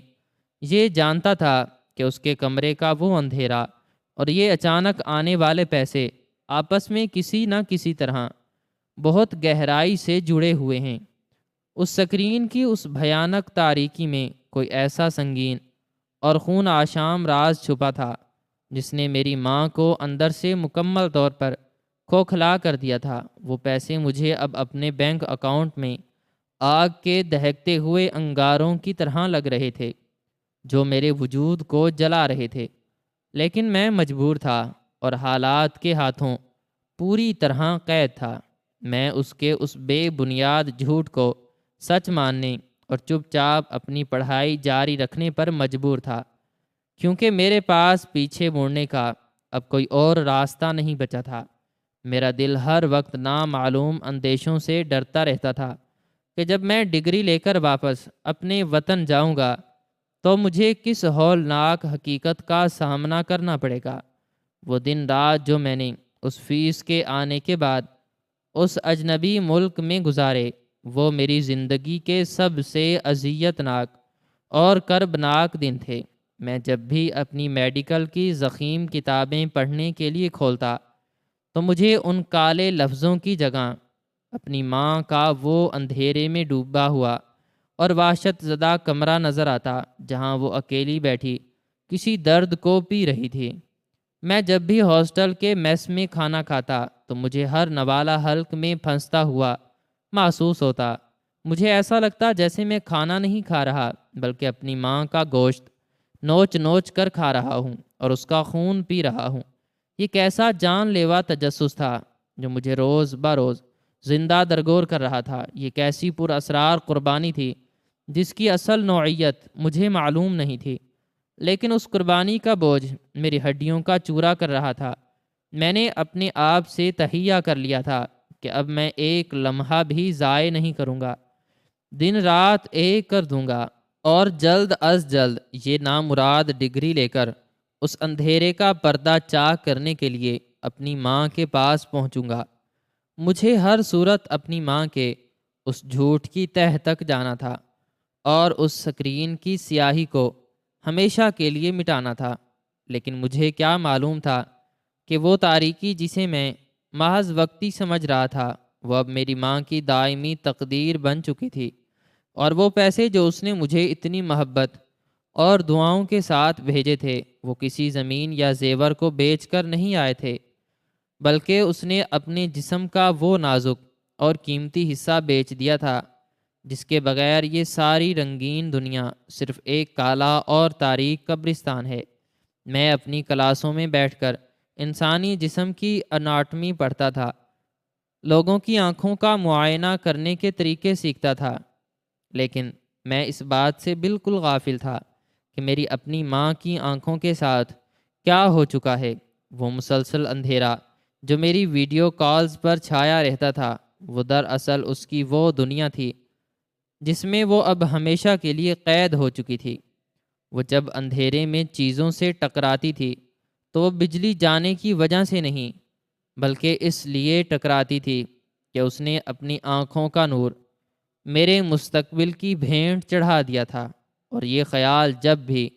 یہ جانتا تھا کہ اس کے کمرے کا وہ اندھیرا اور یہ اچانک آنے والے پیسے آپس میں کسی نہ کسی طرح بہت گہرائی سے جڑے ہوئے ہیں۔ اس سکرین کی اس بھیانک تاریکی میں کوئی ایسا سنگین اور خون آشام راز چھپا تھا جس نے میری ماں کو اندر سے مکمل طور پر کھوکھلا کر دیا تھا۔ وہ پیسے مجھے اب اپنے بینک اکاؤنٹ میں آگ کے دہکتے ہوئے انگاروں کی طرح لگ رہے تھے جو میرے وجود کو جلا رہے تھے، لیکن میں مجبور تھا اور حالات کے ہاتھوں پوری طرح قید تھا۔ میں اس کے اس بے بنیاد جھوٹ کو سچ ماننے اور چپ چاپ اپنی پڑھائی جاری رکھنے پر مجبور تھا، کیونکہ میرے پاس پیچھے مڑنے کا اب کوئی اور راستہ نہیں بچا تھا۔ میرا دل ہر وقت نامعلوم اندیشوں سے ڈرتا رہتا تھا کہ جب میں ڈگری لے کر واپس اپنے وطن جاؤں گا تو مجھے کس ہولناک حقیقت کا سامنا کرنا پڑے گا۔ وہ دن رات جو میں نے اس فیس کے آنے کے بعد اس اجنبی ملک میں گزارے، وہ میری زندگی کے سب سے اذیت ناک اور کربناک دن تھے۔ میں جب بھی اپنی میڈیکل کی ضخیم کتابیں پڑھنے کے لیے کھولتا تو مجھے ان کالے لفظوں کی جگہ اپنی ماں کا وہ اندھیرے میں ڈوبا ہوا اور وحشت زدہ کمرہ نظر آتا جہاں وہ اکیلی بیٹھی کسی درد کو پی رہی تھی۔ میں جب بھی ہاسٹل کے میس میں کھانا کھاتا تو مجھے ہر نوالہ حلق میں پھنستا ہوا محسوس ہوتا۔ مجھے ایسا لگتا جیسے میں کھانا نہیں کھا رہا بلکہ اپنی ماں کا گوشت نوچ نوچ کر کھا رہا ہوں اور اس کا خون پی رہا ہوں۔ یہ کیسا جان لیوا تجسس تھا جو مجھے روز بروز زندہ درگور کر رہا تھا۔ یہ کیسی پر اسرار قربانی تھی جس کی اصل نوعیت مجھے معلوم نہیں تھی، لیکن اس قربانی کا بوجھ میری ہڈیوں کا چورا کر رہا تھا۔ میں نے اپنے آپ سے تہیہ کر لیا تھا کہ اب میں ایک لمحہ بھی ضائع نہیں کروں گا، دن رات ایک کر دوں گا اور جلد از جلد یہ نامراد ڈگری لے کر اس اندھیرے کا پردہ چاک کرنے کے لیے اپنی ماں کے پاس پہنچوں گا۔ مجھے ہر صورت اپنی ماں کے اس جھوٹ کی تہہ تک جانا تھا اور اس سکرین کی سیاہی کو ہمیشہ کے لیے مٹانا تھا، لیکن مجھے کیا معلوم تھا کہ وہ تاریکی جسے میں محض وقتی سمجھ رہا تھا وہ اب میری ماں کی دائمی تقدیر بن چکی تھی، اور وہ پیسے جو اس نے مجھے اتنی محبت اور دعاؤں کے ساتھ بھیجے تھے وہ کسی زمین یا زیور کو بیچ کر نہیں آئے تھے، بلکہ اس نے اپنے جسم کا وہ نازک اور قیمتی حصہ بیچ دیا تھا جس کے بغیر یہ ساری رنگین دنیا صرف ایک کالا اور تاریک قبرستان ہے۔ میں اپنی کلاسوں میں بیٹھ کر انسانی جسم کی اناٹمی پڑھتا تھا، لوگوں کی آنکھوں کا معائنہ کرنے کے طریقے سیکھتا تھا، لیکن میں اس بات سے بالکل غافل تھا کہ میری اپنی ماں کی آنکھوں کے ساتھ کیا ہو چکا ہے۔ وہ مسلسل اندھیرا جو میری ویڈیو کالز پر چھایا رہتا تھا وہ دراصل اس کی وہ دنیا تھی جس میں وہ اب ہمیشہ کے لیے قید ہو چکی تھی۔ وہ جب اندھیرے میں چیزوں سے ٹکراتی تھی تو وہ بجلی جانے کی وجہ سے نہیں بلکہ اس لیے ٹکراتی تھی کہ اس نے اپنی آنکھوں کا نور میرے مستقبل کی بھینٹ چڑھا دیا تھا، اور یہ خیال جب بھی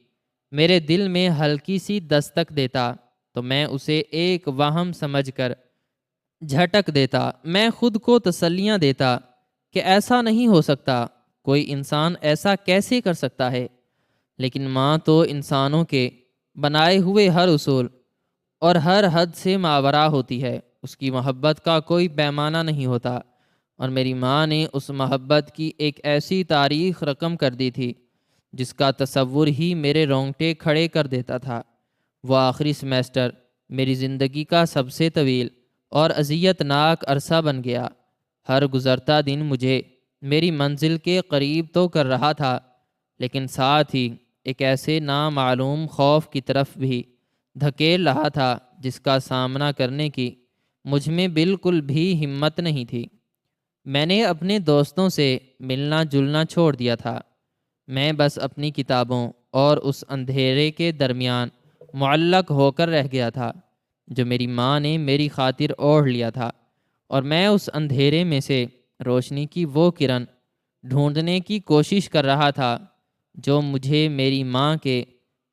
میرے دل میں ہلکی سی دستک دیتا تو میں اسے ایک وہم سمجھ کر جھٹک دیتا۔ میں خود کو تسلیاں دیتا کہ ایسا نہیں ہو سکتا، کوئی انسان ایسا کیسے کر سکتا ہے؟ لیکن ماں تو انسانوں کے بنائے ہوئے ہر اصول اور ہر حد سے ماورا ہوتی ہے، اس کی محبت کا کوئی پیمانہ نہیں ہوتا، اور میری ماں نے اس محبت کی ایک ایسی تاریخ رقم کر دی تھی جس کا تصور ہی میرے رونگٹے کھڑے کر دیتا تھا۔ وہ آخری سیمیسٹر میری زندگی کا سب سے طویل اور اذیت ناک عرصہ بن گیا۔ ہر گزرتا دن مجھے میری منزل کے قریب تو کر رہا تھا، لیکن ساتھ ہی ایک ایسے نامعلوم خوف کی طرف بھی دھکیل رہا تھا جس کا سامنا کرنے کی مجھ میں بالکل بھی ہمت نہیں تھی۔ میں نے اپنے دوستوں سے ملنا جلنا چھوڑ دیا تھا، میں بس اپنی کتابوں اور اس اندھیرے کے درمیان معلق ہو کر رہ گیا تھا جو میری ماں نے میری خاطر اوڑھ لیا تھا، اور میں اس اندھیرے میں سے روشنی کی وہ کرن ڈھونڈنے کی کوشش کر رہا تھا جو مجھے میری ماں کے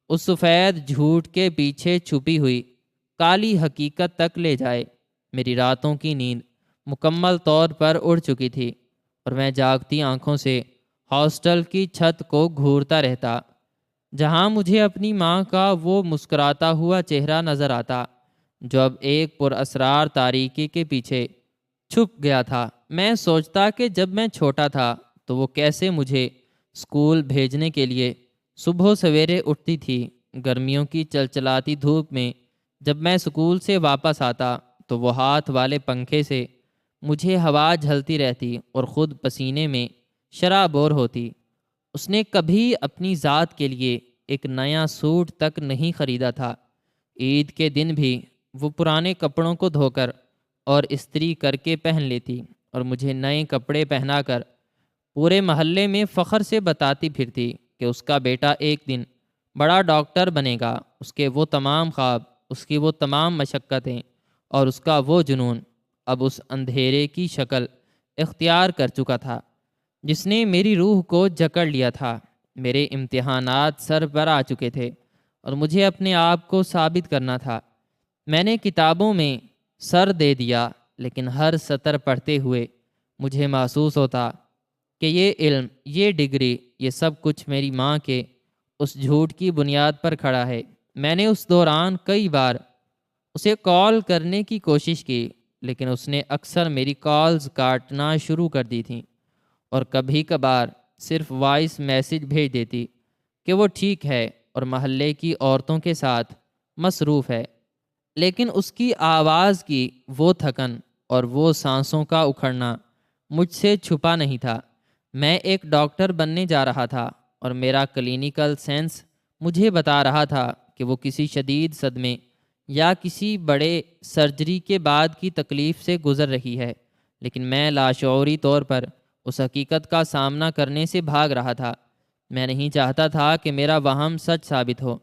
اس سفید جھوٹ کے پیچھے چھپی ہوئی کالی حقیقت تک لے جائے۔ میری راتوں کی نیند مکمل طور پر اڑ چکی تھی، اور میں جاگتی آنکھوں سے ہاسٹل کی چھت کو گھورتا رہتا جہاں مجھے اپنی ماں کا وہ مسکراتا ہوا چہرہ نظر آتا جو اب ایک پراسرار تاریکی کے پیچھے چھپ گیا تھا۔ میں سوچتا کہ جب میں چھوٹا تھا تو وہ کیسے مجھے اسکول بھیجنے کے لیے صبح سویرے اٹھتی تھی۔ گرمیوں کی چلچلاتی دھوپ میں جب میں اسکول سے واپس آتا تو وہ ہاتھ والے پنکھے سے مجھے ہوا جھلتی رہتی اور خود پسینے میں شرابور ہوتی۔ اس نے کبھی اپنی ذات کے لیے ایک نیا سوٹ تک نہیں خریدا تھا۔ عید کے دن بھی وہ پرانے کپڑوں کو دھو کر اور استری کر کے پہن لیتی اور مجھے نئے کپڑے پہنا کر پورے محلے میں فخر سے بتاتی پھرتی کہ اس کا بیٹا ایک دن بڑا ڈاکٹر بنے گا۔ اس کے وہ تمام خواب، اس کی وہ تمام مشقتیں اور اس کا وہ جنون اب اس اندھیرے کی شکل اختیار کر چکا تھا جس نے میری روح کو جکڑ لیا تھا۔ میرے امتحانات سر پر آ چکے تھے اور مجھے اپنے آپ کو ثابت کرنا تھا۔ میں نے کتابوں میں سر دے دیا، لیکن ہر سطر پڑھتے ہوئے مجھے محسوس ہوتا کہ یہ علم، یہ ڈگری، یہ سب کچھ میری ماں کے اس جھوٹ کی بنیاد پر کھڑا ہے۔ میں نے اس دوران کئی بار اسے کال کرنے کی کوشش کی، لیکن اس نے اکثر میری کالز کاٹنا شروع کر دی تھیں، اور کبھی کبھار صرف وائس میسج بھیج دیتی کہ وہ ٹھیک ہے اور محلے کی عورتوں کے ساتھ مصروف ہے۔ لیکن اس کی آواز کی وہ تھکن اور وہ سانسوں کا اکھڑنا مجھ سے چھپا نہیں تھا۔ میں ایک ڈاکٹر بننے جا رہا تھا، اور میرا کلینیکل سینس مجھے بتا رہا تھا کہ وہ کسی شدید صدمے یا کسی بڑے سرجری کے بعد کی تکلیف سے گزر رہی ہے، لیکن میں لاشعوری طور پر اس حقیقت کا سامنا کرنے سے بھاگ رہا تھا۔ میں نہیں چاہتا تھا کہ میرا وہم سچ ثابت ہو۔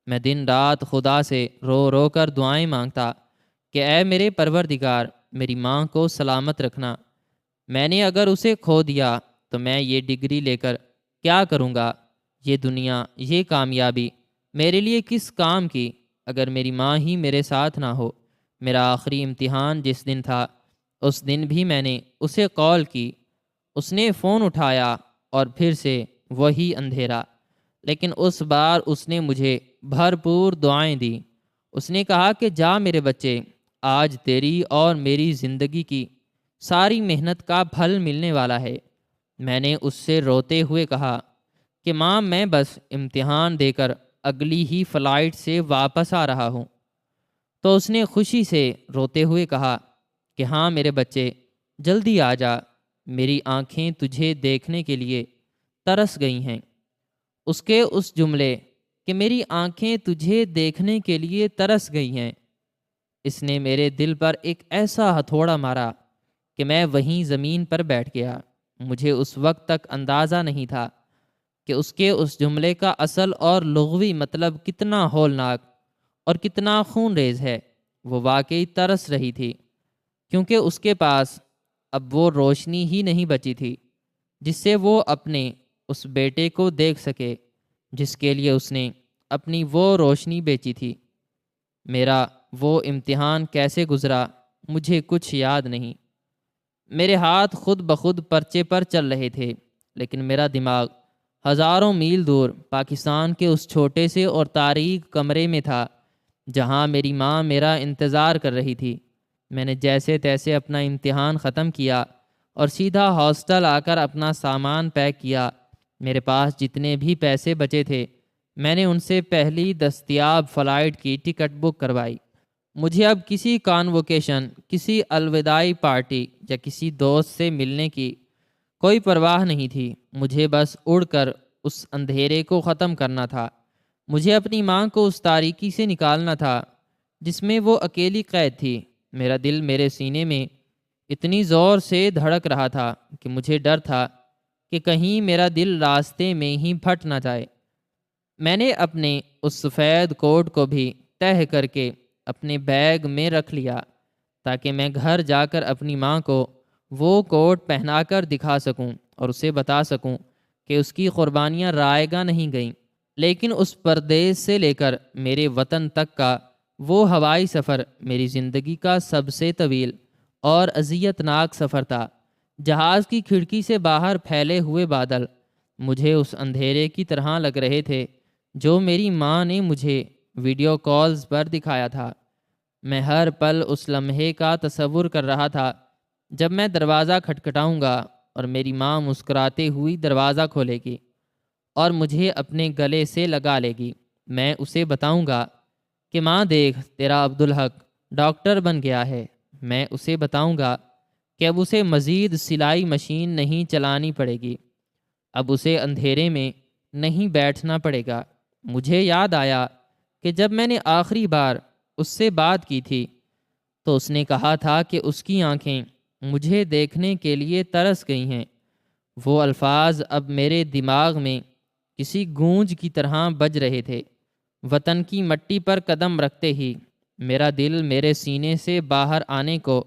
میں دن رات خدا سے رو رو کر دعائیں مانگتا کہ اے میرے پروردگار، میری ماں کو سلامت رکھنا۔ میں نے اگر اسے کھو دیا تو میں یہ ڈگری لے کر کیا کروں گا؟ یہ دنیا، یہ کامیابی میرے لیے کس کام کی اگر میری ماں ہی میرے ساتھ نہ ہو۔ میرا آخری امتحان جس دن تھا، اس دن بھی میں نے اسے کال کی، اس نے فون اٹھایا اور پھر سے وہی اندھیرا، لیکن اس بار اس نے مجھے بھرپور دعائیں دیں۔ اس نے کہا کہ جا میرے بچے، آج تیری اور میری زندگی کی ساری محنت کا پھل ملنے والا ہے۔ میں نے اس سے روتے ہوئے کہا کہ ماں، میں بس امتحان دے کر اگلی ہی فلائٹ سے واپس آ رہا ہوں۔ تو اس نے خوشی سے روتے ہوئے کہا کہ ہاں میرے بچے، جلدی آ جا، میری آنکھیں تجھے دیکھنے کے لیے ترس گئی ہیں۔ اس کے اس جملے کہ میری آنکھیں تجھے دیکھنے کے لیے ترس گئی ہیں، اس نے میرے دل پر ایک ایسا ہتھوڑا مارا کہ میں وہیں زمین پر بیٹھ گیا۔ مجھے اس وقت تک اندازہ نہیں تھا کہ اس کے اس جملے کا اصل اور لغوی مطلب کتنا ہولناک اور کتنا خون ریز ہے۔ وہ واقعی ترس رہی تھی، کیونکہ اس کے پاس اب وہ روشنی ہی نہیں بچی تھی جس سے وہ اپنے اس بیٹے کو دیکھ سکے جس کے لیے اس نے اپنی وہ روشنی بیچی تھی۔ میرا وہ امتحان کیسے گزرا مجھے کچھ یاد نہیں۔ میرے ہاتھ خود بخود پرچے پر چل رہے تھے، لیکن میرا دماغ ہزاروں میل دور پاکستان کے اس چھوٹے سے اور تاریک کمرے میں تھا جہاں میری ماں میرا انتظار کر رہی تھی۔ میں نے جیسے تیسے اپنا امتحان ختم کیا اور سیدھا ہاسٹل آ کر اپنا سامان پیک کیا۔ میرے پاس جتنے بھی پیسے بچے تھے، میں نے ان سے پہلی دستیاب فلائٹ کی ٹکٹ بک کروائی۔ مجھے اب کسی کانووکیشن، کسی الوداعی پارٹی یا کسی دوست سے ملنے کی کوئی پرواہ نہیں تھی۔ مجھے بس اڑ کر اس اندھیرے کو ختم کرنا تھا۔ مجھے اپنی ماں کو اس تاریکی سے نکالنا تھا جس میں وہ اکیلی قید تھی۔ میرا دل میرے سینے میں اتنی زور سے دھڑک رہا تھا کہ مجھے ڈر تھا کہ کہیں میرا دل راستے میں ہی پھٹ نہ جائے۔ میں نے اپنے اس سفید کوٹ کو بھی تہہ کر کے اپنے بیگ میں رکھ لیا تاکہ میں گھر جا کر اپنی ماں کو وہ کوٹ پہنا کر دکھا سکوں اور اسے بتا سکوں کہ اس کی قربانیاں رائے گاہ نہیں گئیں۔ لیکن اس پردیس سے لے کر میرے وطن تک کا وہ ہوائی سفر میری زندگی کا سب سے طویل اور اذیت ناک سفر تھا۔ جہاز کی کھڑکی سے باہر پھیلے ہوئے بادل مجھے اس اندھیرے کی طرح لگ رہے تھے جو میری ماں نے مجھے ویڈیو کالز پر دکھایا تھا۔ میں ہر پل اس لمحے کا تصور کر رہا تھا جب میں دروازہ کھٹکھٹاؤں گا اور میری ماں مسکراتے ہوئی دروازہ کھولے گی اور مجھے اپنے گلے سے لگا لے گی۔ میں اسے بتاؤں گا کہ ماں دیکھ، تیرا عبدالحق ڈاکٹر بن گیا ہے۔ میں اسے بتاؤں گا کہ اب اسے مزید سلائی مشین نہیں چلانی پڑے گی، اب اسے اندھیرے میں نہیں بیٹھنا پڑے گا۔ مجھے یاد آیا کہ جب میں نے آخری بار اس سے بات کی تھی تو اس نے کہا تھا کہ اس کی آنکھیں مجھے دیکھنے کے لیے ترس گئی ہیں۔ وہ الفاظ اب میرے دماغ میں کسی گونج کی طرح بج رہے تھے۔ وطن کی مٹی پر قدم رکھتے ہی میرا دل میرے سینے سے باہر آنے کو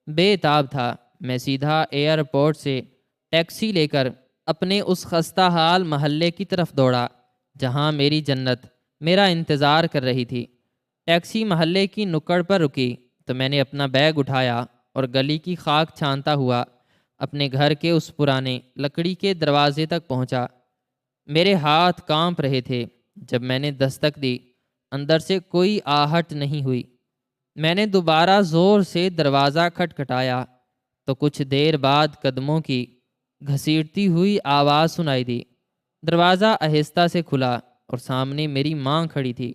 بے تاب تھا۔ میں سیدھا ایئرپورٹ سے ٹیکسی لے کر اپنے اس خستہ حال محلے کی طرف دوڑا جہاں میری جنت میرا انتظار کر رہی تھی۔ ٹیکسی محلے کی نکڑ پر رکی تو میں نے اپنا بیگ اٹھایا اور گلی کی خاک چھانتا ہوا اپنے گھر کے اس پرانے لکڑی کے دروازے تک پہنچا۔ میرے ہاتھ کانپ رہے تھے۔ جب میں نے دستک دی، اندر سے کوئی آہٹ نہیں ہوئی۔ میں نے دوبارہ زور سے دروازہ کھٹکھٹایا تو کچھ دیر بعد قدموں کی گھسیٹتی ہوئی آواز سنائی دی۔ دروازہ آہستہ سے کھلا اور سامنے میری ماں کھڑی تھی،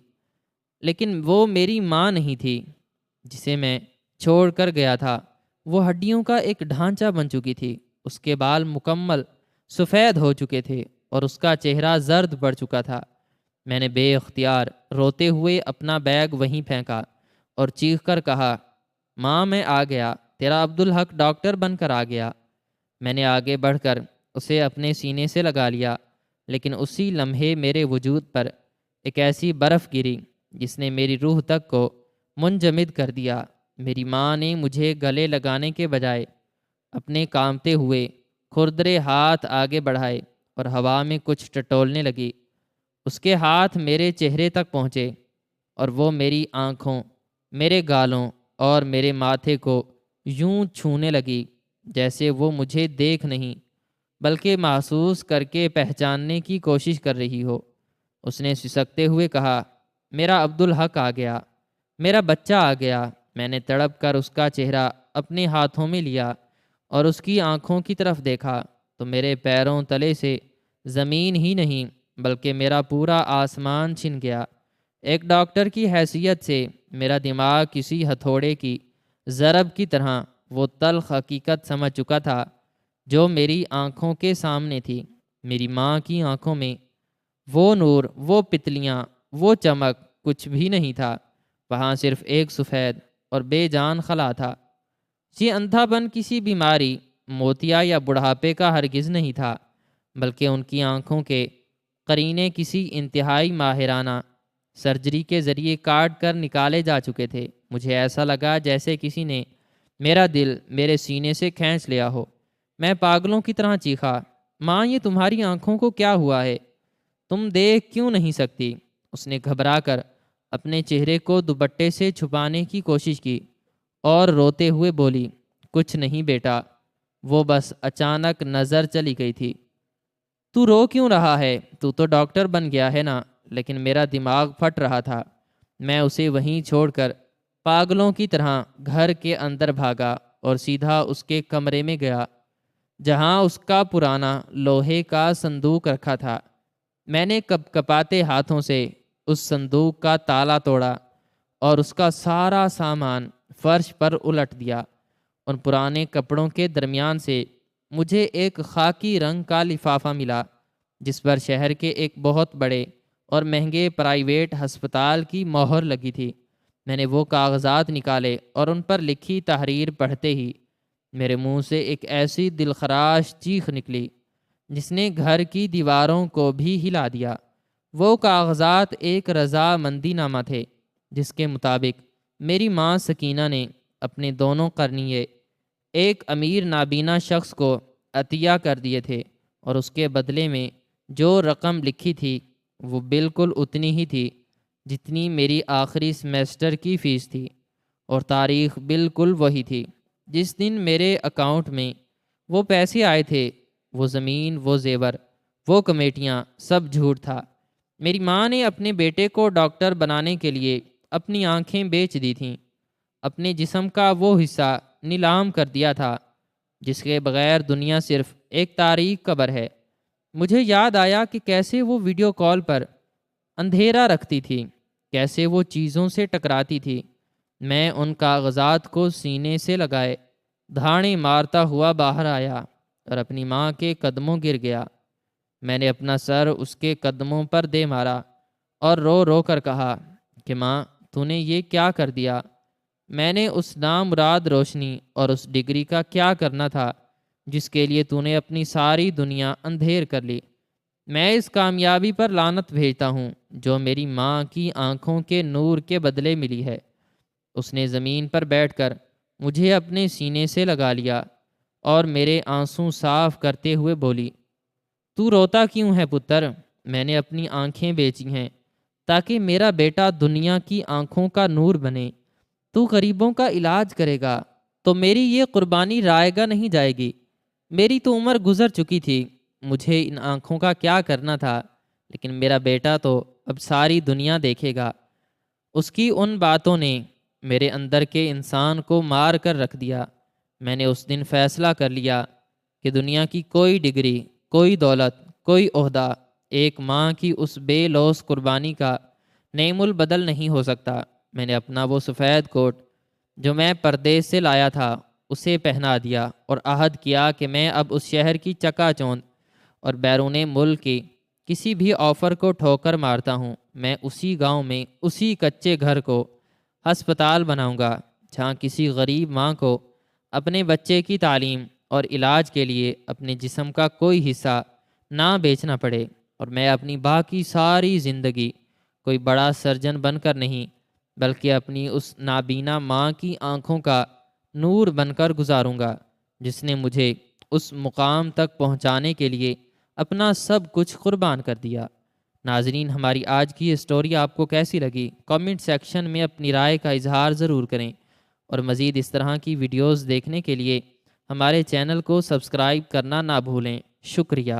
لیکن وہ میری ماں نہیں تھی جسے میں چھوڑ کر گیا تھا۔ وہ ہڈیوں کا ایک ڈھانچہ بن چکی تھی، اس کے بال مکمل سفید ہو چکے تھے اور اس کا چہرہ زرد پڑ چکا تھا۔ میں نے بے اختیار روتے ہوئے اپنا بیگ وہیں پھینکا اور چیخ کر کہا، ماں میں آ گیا، تیرا عبدالحق ڈاکٹر بن کر آ گیا۔ میں نے آگے بڑھ کر اسے اپنے سینے سے لگا لیا، لیکن اسی لمحے میرے وجود پر ایک ایسی برف گری جس نے میری روح تک کو منجمد کر دیا۔ میری ماں نے مجھے گلے لگانے کے بجائے اپنے کانپتے ہوئے کھردرے ہاتھ آگے بڑھائے اور ہوا میں کچھ ٹٹولنے لگی۔ اس کے ہاتھ میرے چہرے تک پہنچے اور وہ میری آنکھوں، میرے گالوں اور میرے ماتھے کو یوں چھونے لگی جیسے وہ مجھے دیکھ نہیں بلکہ محسوس کر کے پہچاننے کی کوشش کر رہی ہو۔ اس نے سسکتے ہوئے کہا، میرا عبدالحق آ گیا، میرا بچہ آ گیا۔ میں نے تڑپ کر اس کا چہرہ اپنے ہاتھوں میں لیا اور اس کی آنکھوں کی طرف دیکھا تو میرے پیروں تلے سے زمین ہی نہیں بلکہ میرا پورا آسمان چھن گیا۔ ایک ڈاکٹر کی حیثیت سے میرا دماغ کسی ہتھوڑے کی ضرب کی طرح وہ تلخ حقیقت سمجھ چکا تھا جو میری آنکھوں کے سامنے تھی۔ میری ماں کی آنکھوں میں وہ نور، وہ پتلیاں، وہ چمک کچھ بھی نہیں تھا۔ وہاں صرف ایک سفید اور بے جان خلا تھا۔ یہ اندھا پن کسی بیماری، موتیا یا بڑھاپے کا ہرگز نہیں تھا، بلکہ ان کی آنکھوں کے قرینے کسی انتہائی ماہرانہ سرجری کے ذریعے کاٹ کر نکالے جا چکے تھے۔ مجھے ایسا لگا جیسے کسی نے میرا دل میرے سینے سے کھینچ لیا ہو۔ میں پاگلوں کی طرح چیخا، ماں یہ تمہاری آنکھوں کو کیا ہوا ہے؟ تم دیکھ کیوں نہیں سکتی؟ اس نے گھبرا کر اپنے چہرے کو دوپٹے سے چھپانے کی کوشش کی اور روتے ہوئے بولی، کچھ نہیں بیٹا، وہ بس اچانک نظر چلی گئی تھی۔ تو رو کیوں رہا ہے؟ تو ڈاکٹر بن گیا ہے نا؟ لیکن میرا دماغ پھٹ رہا تھا۔ میں اسے وہیں چھوڑ کر پاگلوں کی طرح گھر کے اندر بھاگا اور سیدھا اس کے کمرے میں گیا جہاں اس کا پرانا لوہے کا صندوق رکھا تھا۔ میں نے کپ کپاتے ہاتھوں سے اس صندوق کا تالا توڑا اور اس کا سارا سامان فرش پر الٹ دیا۔ ان پرانے کپڑوں کے درمیان سے مجھے ایک خاکی رنگ کا لفافہ ملا جس پر شہر کے ایک بہت بڑے اور مہنگے پرائیویٹ ہسپتال کی مہر لگی تھی۔ میں نے وہ کاغذات نکالے اور ان پر لکھی تحریر پڑھتے ہی میرے منہ سے ایک ایسی دلخراش چیخ نکلی جس نے گھر کی دیواروں کو بھی ہلا دیا۔ وہ کاغذات ایک رضامندی نامہ تھے جس کے مطابق میری ماں سکینہ نے اپنے دونوں قرنیے ایک امیر نابینا شخص کو عطیہ کر دیے تھے اور اس کے بدلے میں جو رقم لکھی تھی وہ بالکل اتنی ہی تھی جتنی میری آخری سیمیسٹر کی فیس تھی، اور تاریخ بالکل وہی تھی جس دن میرے اکاؤنٹ میں وہ پیسے آئے تھے۔ وہ زمین، وہ زیور، وہ کمیٹیاں، سب جھوٹ تھا۔ میری ماں نے اپنے بیٹے کو ڈاکٹر بنانے کے لیے اپنی آنکھیں بیچ دی تھیں، اپنے جسم کا وہ حصہ نیلام کر دیا تھا جس کے بغیر دنیا صرف ایک تاریک قبر ہے۔ مجھے یاد آیا کہ کیسے وہ ویڈیو کال پر اندھیرا رکھتی تھی، کیسے وہ چیزوں سے ٹکراتی تھی۔ میں ان کاغذات کو سینے سے لگائے دھاڑیں مارتا ہوا باہر آیا اور اپنی ماں کے قدموں گر گیا۔ میں نے اپنا سر اس کے قدموں پر دے مارا اور رو رو کر کہا کہ ماں، تو نے یہ کیا کر دیا؟ میں نے اس نامراد روشنی اور اس ڈگری کا کیا کرنا تھا جس کے لیے تو نے اپنی ساری دنیا اندھیر کر لی؟ میں اس کامیابی پر لعنت بھیجتا ہوں جو میری ماں کی آنکھوں کے نور کے بدلے ملی ہے۔ اس نے زمین پر بیٹھ کر مجھے اپنے سینے سے لگا لیا اور میرے آنسوں صاف کرتے ہوئے بولی، تو روتا کیوں ہے پتر؟ میں نے اپنی آنکھیں بیچی ہیں تاکہ میرا بیٹا دنیا کی آنکھوں کا نور بنے۔ تو غریبوں کا علاج کرے گا تو میری یہ قربانی رائے گا نہیں جائے گی۔ میری تو عمر گزر چکی تھی، مجھے ان آنکھوں کا کیا کرنا تھا، لیکن میرا بیٹا تو اب ساری دنیا دیکھے گا۔ اس کی ان باتوں نے میرے اندر کے انسان کو مار کر رکھ دیا۔ میں نے اس دن فیصلہ کر لیا کہ دنیا کی کوئی ڈگری، کوئی دولت، کوئی عہدہ ایک ماں کی اس بے لوث قربانی کا نعم البدل نہیں ہو سکتا۔ میں نے اپنا وہ سفید کوٹ جو میں پردیس سے لایا تھا اسے پہنا دیا اور عہد کیا کہ میں اب اس شہر کی چکا چوند اور بیرون ملک کی کسی بھی آفر کو ٹھوکر مارتا ہوں۔ میں اسی گاؤں میں اسی کچے گھر کو ہسپتال بناؤں گا جہاں کسی غریب ماں کو اپنے بچے کی تعلیم اور علاج کے لیے اپنے جسم کا کوئی حصہ نہ بیچنا پڑے، اور میں اپنی باقی ساری زندگی کوئی بڑا سرجن بن کر نہیں بلکہ اپنی اس نابینا ماں کی آنکھوں کا نور بن کر گزاروں گا جس نے مجھے اس مقام تک پہنچانے کے لیے اپنا سب کچھ قربان کر دیا۔ ناظرین، ہماری آج کی یہ سٹوری آپ کو کیسی لگی؟ کامنٹ سیکشن میں اپنی رائے کا اظہار ضرور کریں، اور مزید اس طرح کی ویڈیوز دیکھنے کے لیے ہمارے چینل کو سبسکرائب کرنا نہ بھولیں۔ شکریہ۔